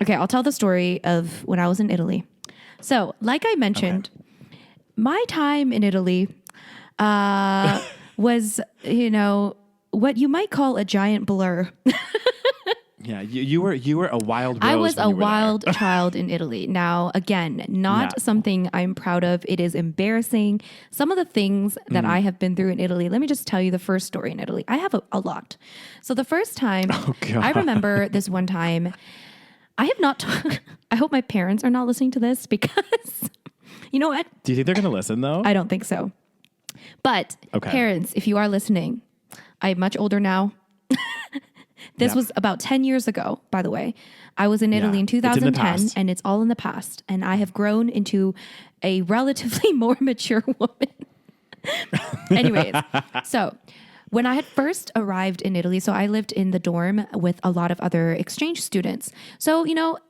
Okay, I'll tell the story of when I was in Italy. So, like I mentioned, my time in Italy was, what you might call a giant blur. Yeah, you were a wild rose. I was when a you were wild there. child in Italy. Now, again, not Yeah. something I'm proud of. It is embarrassing. Some of the things that I have been through in Italy, let me just tell you the first story in Italy. I have a lot. So the first time, God. I remember this one time, I have not, I hope my parents are not listening to this because you know what? Do you think they're going to listen though? I don't think so. But Okay. parents, if you are listening, I'm much older now. This Yep. was about 10 years ago, by the way. I was in Italy Yeah. in It's in the 2010 past. and it's all in the past. And I have grown into a relatively more mature woman. Anyways, so when I had first arrived in Italy, so I lived in the dorm with a lot of other exchange students. So,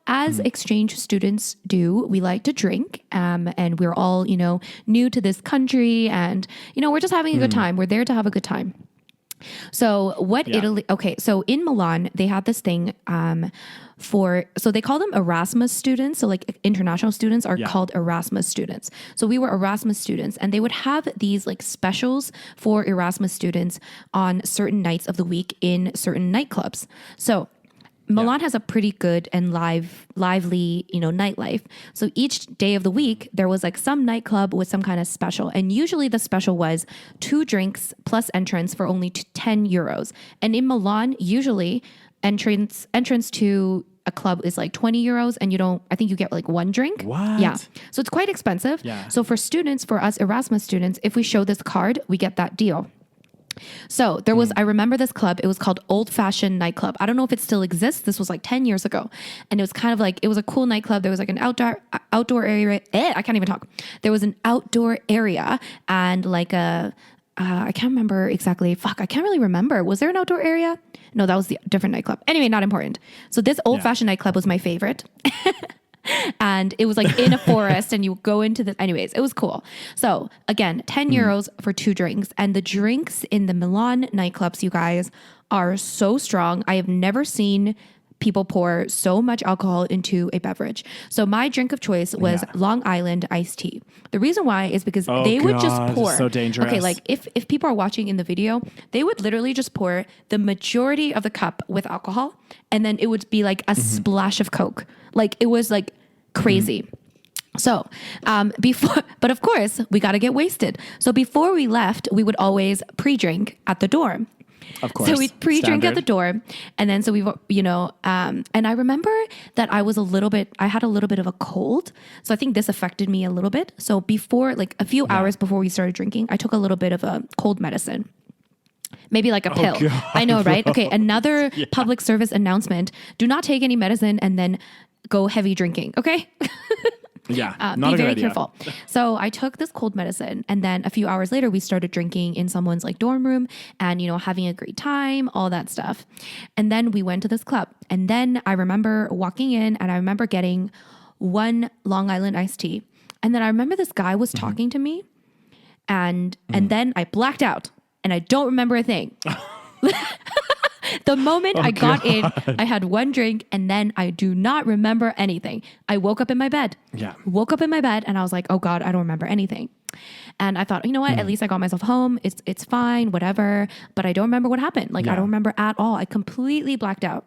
as exchange students do, we like to drink, and we're all, new to this country, and, we're just having a good time. We're there to have a good time. So Italy, okay, so in Milan, they had this thing so they call them Erasmus students. So like international students are called Erasmus students. So we were Erasmus students and they would have these like specials for Erasmus students on certain nights of the week in certain nightclubs. So Milan has a pretty good and lively, nightlife. So each day of the week, there was like some nightclub with some kind of special. And usually the special was 2 drinks plus entrance for only 10 euros. And in Milan, usually entrance to a club is like 20 euros and I think you get like 1 drink. What? Yeah. So it's quite expensive. Yeah. So for us Erasmus students, if we show this card, we get that deal. So there was, I remember this club, it was called Old Fashioned Nightclub. I don't know if it still exists. This was like 10 years ago. And it was kind of like, it was a cool nightclub. There was like an outdoor area. I can't even talk. There was an outdoor area and like I can't remember exactly. I can't really remember. Was there an outdoor area? No, that was the different nightclub. Anyway, not important. So this Old Fashioned Nightclub was my favorite. And it was like in a forest and you go into anyways, it was cool. So again, 10 euros for 2 drinks. And the drinks in the Milan nightclubs, you guys, are so strong. I have never seen people pour so much alcohol into a beverage. So my drink of choice was Long Island iced tea. The reason why is because they would just pour. So dangerous. Okay, like if people are watching in the video, they would literally just pour the majority of the cup with alcohol. And then it would be like a splash of Coke. Like it was like crazy. So but of course we got to get wasted. So before we left, we would always pre-drink at the dorm. Of course. So we'd pre-drink at Standard. the dorm. And then so we, and I remember that I had a little bit of a cold. So I think this affected me a little bit. So before, like a few hours before we started drinking, I took a little bit of a cold medicine. Maybe like a pill. God, I know, right? Okay. Another public service announcement. Do not take any medicine and then go heavy drinking. Okay. Yeah. Not be a good very idea. careful. So I took this cold medicine and then a few hours later we started drinking in someone's like dorm room and, having a great time, all that stuff. And then we went to this club and then I remember walking in and I remember getting 1 Long Island iced tea. And then I remember this guy was talking to me and then I blacked out and I don't remember a thing. The moment I got in, I had 1 drink and then I do not remember anything. I woke up in my bed. Yeah. Woke up in my bed and I was like, oh God, I don't remember anything. And I thought, you know what? At least I got myself home. It's fine, whatever. But I don't remember what happened. Like I don't remember at all. I completely blacked out.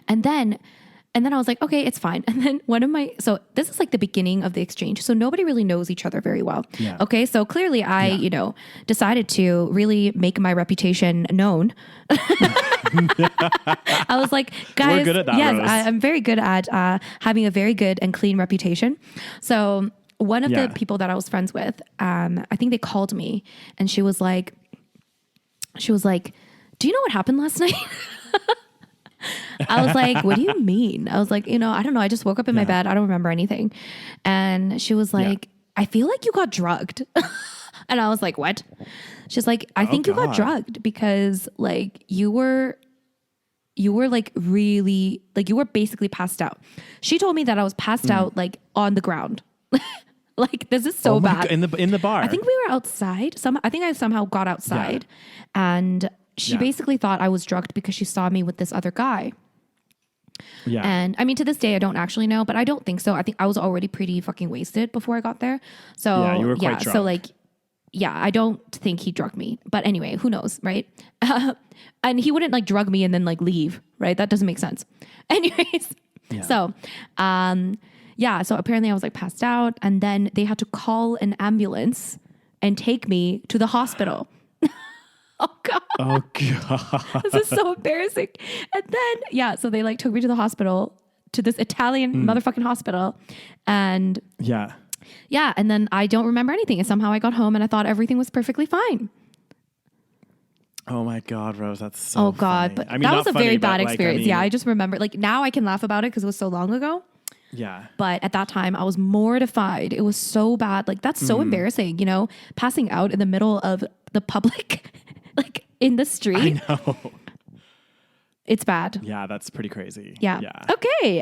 And then I was like, okay, it's fine. And then so this is like the beginning of the exchange. So nobody really knows each other very well. Yeah. Okay. So clearly I, decided to really make my reputation known. I was like, guys, We're good at that, yes, Rose. I'm very good at having a very good and clean reputation. So one of the people that I was friends with, I think they called me and she was like, do you know what happened last night? I was like, what do you mean? I was like, I don't know. I just woke up in my bed. I don't remember anything. And she was like, I feel like you got drugged. And I was like, what? She's like, I think you got drugged because like you were like really, like you were basically passed out. She told me that I was passed out like on the ground. Like this is so bad. In the bar. I think we were outside. I think I somehow got outside and she basically thought I was drugged because she saw me with this other guy. Yeah. And I mean, to this day, I don't actually know, but I don't think so. I think I was already pretty fucking wasted before I got there. So Yeah, you were quite drunk. So like, yeah, I don't think he drugged me. But anyway, who knows, right? And he wouldn't like drug me and then like leave, right? That doesn't make sense. Anyways, Yeah. so so apparently I was like passed out, and then they had to call an ambulance and take me to the hospital. Oh God. Oh God. This is so embarrassing. And then, so they like took me to the hospital, to this Italian motherfucking hospital. And Yeah. and then I don't remember anything. And somehow I got home and I thought everything was perfectly fine. Oh my God, Rose, that's so Oh God. funny. But I mean, that not was a funny, very but, bad like, experience. I just remember, like, now I can laugh about it because it was so long ago. Yeah. But at that time I was mortified. It was so bad. Like, that's so embarrassing, passing out in the middle of the public, like in the street. I know. It's bad. Yeah, that's pretty crazy. Yeah. Okay.